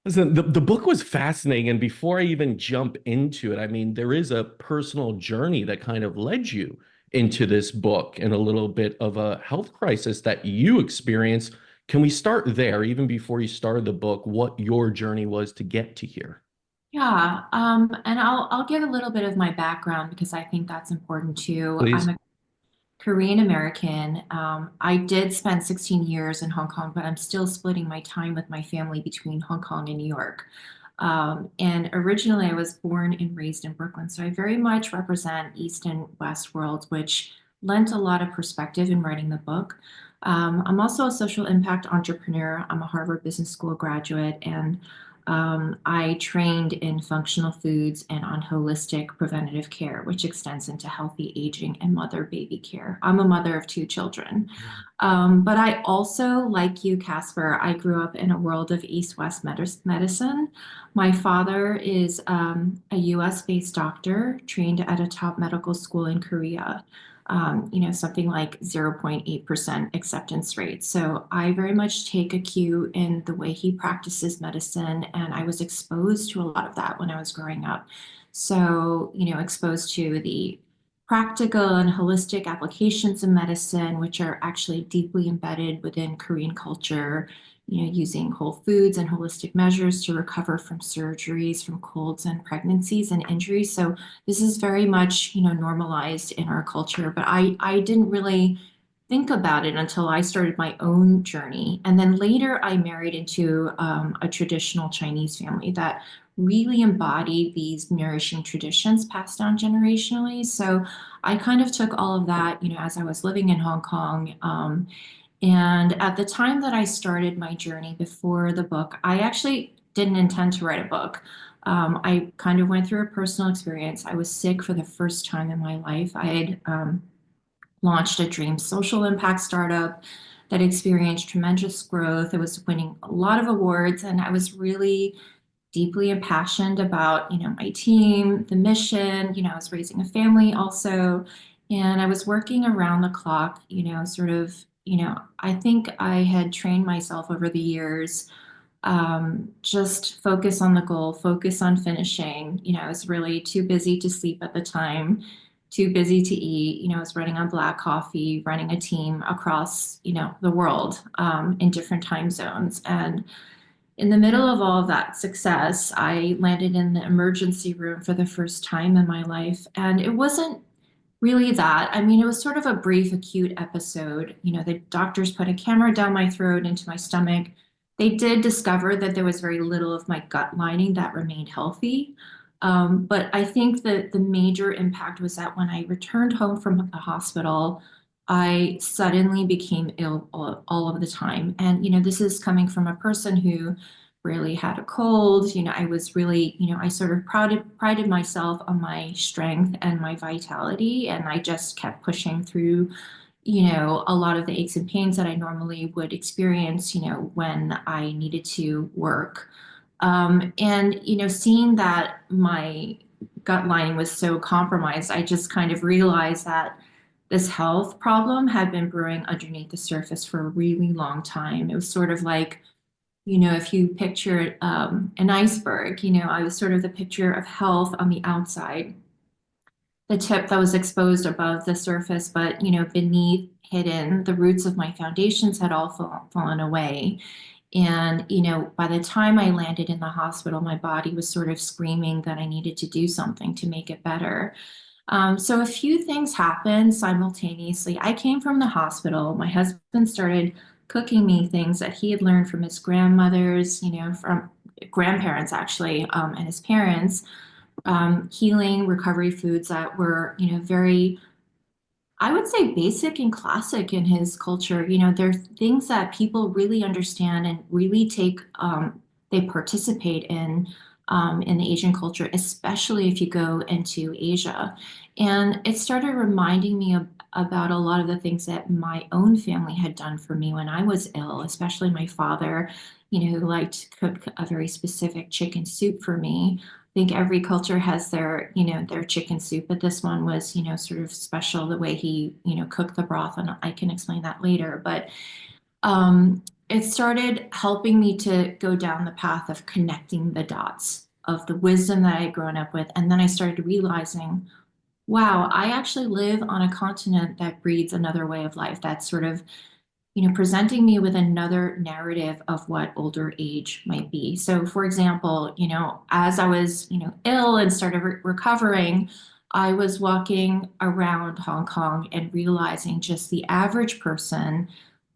Listen, the book was fascinating, and before I even jump into it, I mean, there is a personal journey that kind of led you into this book and a little bit of a health crisis that you experienced. Can we start there, even before you started the book, what your journey was to get to here? Yeah, and I'll give a little bit of my background because I think that's important too. I'm Please. a Korean American. I did spend 16 years in Hong Kong, but I'm still splitting my time with my family between Hong Kong and New York. And originally, I was born and raised in Brooklyn, so I very much represent East and West worlds, which lent a lot of perspective in writing the book. I'm also a social impact entrepreneur. I'm a Harvard Business School graduate, and I trained in functional foods and on holistic preventative care, which extends into healthy aging and mother-baby care. I'm a mother of two children. But I also, like you, Casper, I grew up in a world of East-West medicine. My father is a US-based doctor trained at a top medical school in Korea. Something like 0.8% acceptance rate. So I very much take a cue in the way he practices medicine, and I was exposed to a lot of that when I was growing up. So, exposed to the practical and holistic applications of medicine, which are actually deeply embedded within Korean culture, using whole foods and holistic measures to recover from surgeries, from colds and pregnancies and injuries. So this is very much, normalized in our culture, but I didn't really think about it until I started my own journey. And then later I married into a traditional Chinese family that really embodied these nourishing traditions passed down generationally. So I kind of took all of that, as I was living in Hong Kong. And at the time that I started my journey before the book, I actually didn't intend to write a book. I kind of went through a personal experience. I was sick for the first time in my life. I had launched a dream social impact startup that experienced tremendous growth. It was winning a lot of awards, and I was really deeply impassioned about, my team, the mission. I was raising a family also, and I was working around the clock, sort of, I think I had trained myself over the years, just focus on the goal, focus on finishing. I was really too busy to sleep at the time, too busy to eat. I was running on black coffee, running a team across, the world, in different time zones. And in the middle of all of that success, I landed in the emergency room for the first time in my life. And it wasn't really that. I mean, it was sort of a brief acute episode. The doctors put a camera down my throat into my stomach. They did discover that there was very little of my gut lining that remained healthy. But I think that the major impact was that when I returned home from the hospital, I suddenly became ill all of the time. And, this is coming from a person who really had a cold. I was really, I sort of prided myself on my strength and my vitality. And I just kept pushing through, a lot of the aches and pains that I normally would experience, when I needed to work. And, seeing that my gut lining was so compromised, I just kind of realized that this health problem had been brewing underneath the surface for a really long time. It was sort of like, if you picture an iceberg, I was sort of the picture of health on the outside, the tip that was exposed above the surface, but, beneath, hidden, the roots of my foundations had all fallen away. And, by the time I landed in the hospital, my body was sort of screaming that I needed to do something to make it better. So a few things happened simultaneously. I came from the hospital. My husband started cooking me things that he had learned from his grandmothers, from grandparents actually, and his parents, healing recovery foods that were, very, I would say, basic and classic in his culture. They're things that people really understand and really they participate in the Asian culture, especially if you go into Asia. And it started reminding me about a lot of the things that my own family had done for me when I was ill, especially my father, who liked to cook a very specific chicken soup for me. I think every culture has their, their chicken soup, but this one was, sort of special the way he, cooked the broth, and I can explain that later. But it started helping me to go down the path of connecting the dots of the wisdom that I had grown up with. And then I started realizing, wow, I actually live on a continent that breeds another way of life that's sort of, presenting me with another narrative of what older age might be. So, for example, as I was, ill and started recovering, I was walking around Hong Kong and realizing just the average person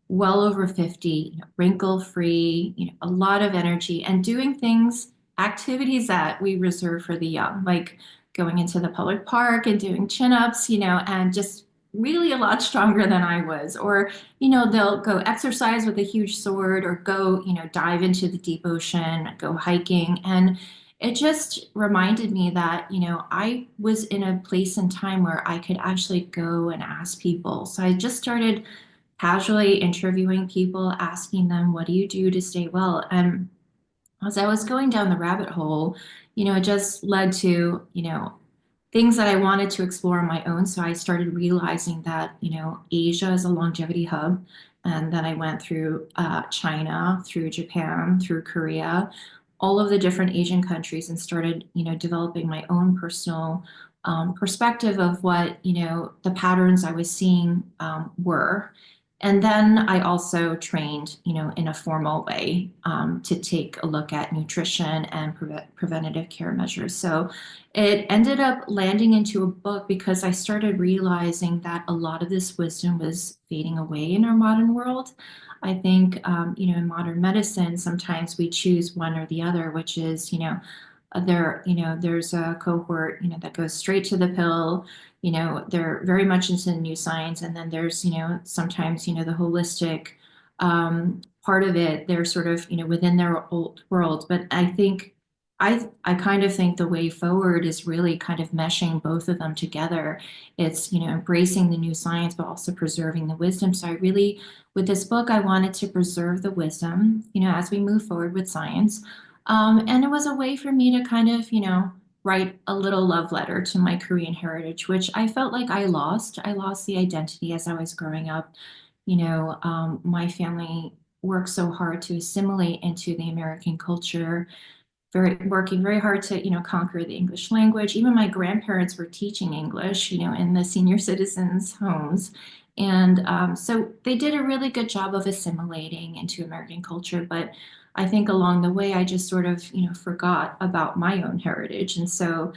well over 50, wrinkle free, a lot of energy and doing things, activities that we reserve for the young, like going into the public park and doing chin ups, and just really a lot stronger than I was. Or, they'll go exercise with a huge sword or go, dive into the deep ocean, go hiking. And it just reminded me that, I was in a place and time where I could actually go and ask people. So I just started casually interviewing people, asking them, what do you do to stay well? And as I was going down the rabbit hole, it just led to, things that I wanted to explore on my own. So I started realizing that, Asia is a longevity hub. And then I went through China, through Japan, through Korea, all of the different Asian countries and started, developing my own personal perspective of what, the patterns I was seeing were. And then I also trained, in a formal way to take a look at nutrition and preventative care measures. So it ended up landing into a book because I started realizing that a lot of this wisdom was fading away in our modern world. I think, in modern medicine, sometimes we choose one or the other, which is, there's a cohort, that goes straight to the pill. They're very much into the new science. And then there's, sometimes, the holistic part of it. They're sort of, within their old world. But I think I kind of think the way forward is really kind of meshing both of them together. It's, embracing the new science, but also preserving the wisdom. So I really, with this book, I wanted to preserve the wisdom, as we move forward with science. And it was a way for me to kind of, write a little love letter to my Korean heritage, which I felt like I lost. I lost the identity as I was growing up. My family worked so hard to assimilate into the American culture, working very hard to, conquer the English language. Even my grandparents were teaching English, in the senior citizens' homes. And so they did a really good job of assimilating into American culture. But I think along the way, I just sort of, forgot about my own heritage. And so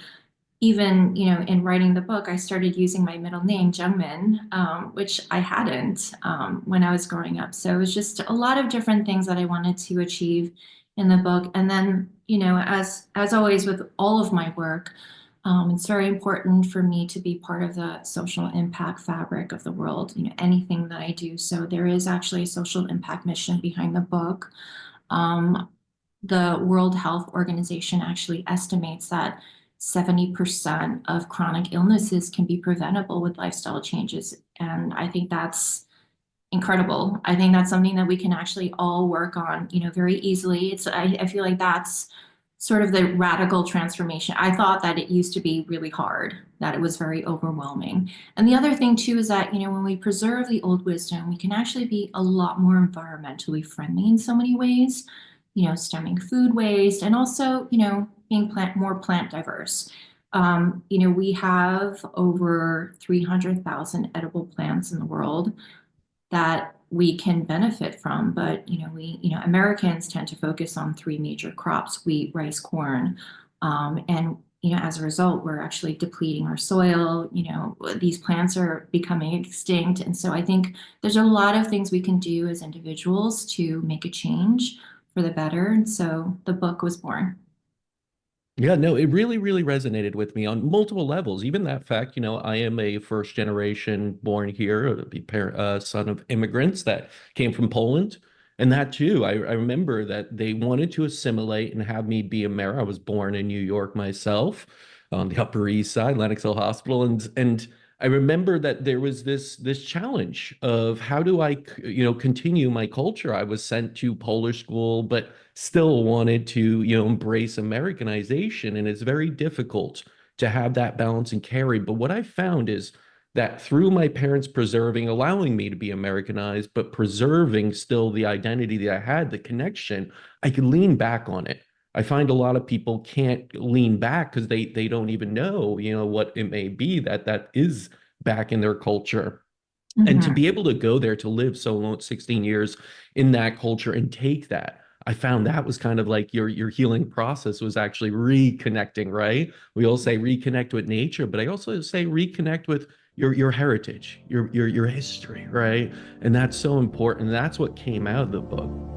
even, in writing the book, I started using my middle name, Jungmin, which I hadn't when I was growing up. So it was just a lot of different things that I wanted to achieve in the book. And then, as always with all of my work, it's very important for me to be part of the social impact fabric of the world, anything that I do. So there is actually a social impact mission behind the book. Um, the World Health Organization actually estimates that 70% of chronic illnesses can be preventable with lifestyle changes. And I think that's incredible. I think that's something that we can actually all work on, very easily. I feel like that's sort of the radical transformation. I thought that it used to be really hard, that it was very overwhelming. And the other thing too is that, when we preserve the old wisdom, we can actually be a lot more environmentally friendly in so many ways, stemming food waste and also, being more plant diverse. We have over 300,000 edible plants in the world that we can benefit from. But Americans tend to focus on three major crops: wheat, rice, corn, and as a result, we're actually depleting our soil. These plants are becoming extinct, and so I think there's a lot of things we can do as individuals to make a change for the better. And so the book was born. Yeah, no, it really, really resonated with me on multiple levels. Even that fact, I am a first generation born here, son of immigrants that came from Poland. And that too, I remember that they wanted to assimilate and have me be a mayor. I was born in New York myself, on the Upper East Side, Lenox Hill Hospital, and I remember that there was this challenge of how do I, continue my culture. I was sent to Polish school, but still wanted to, embrace Americanization. And it's very difficult to have that balance and carry. But what I found is that through my parents preserving, allowing me to be Americanized, but preserving still the identity that I had, the connection, I could lean back on it. I find a lot of people can't lean back because they don't even know, what it may be that is back in their culture. And to Hmm. be able to go there to live so long, 16 years in that culture and take that, I found that was kind of like your healing process was actually reconnecting, right? We all say reconnect with nature, but I also say reconnect with your heritage, your history, right? And that's so important. That's what came out of the book.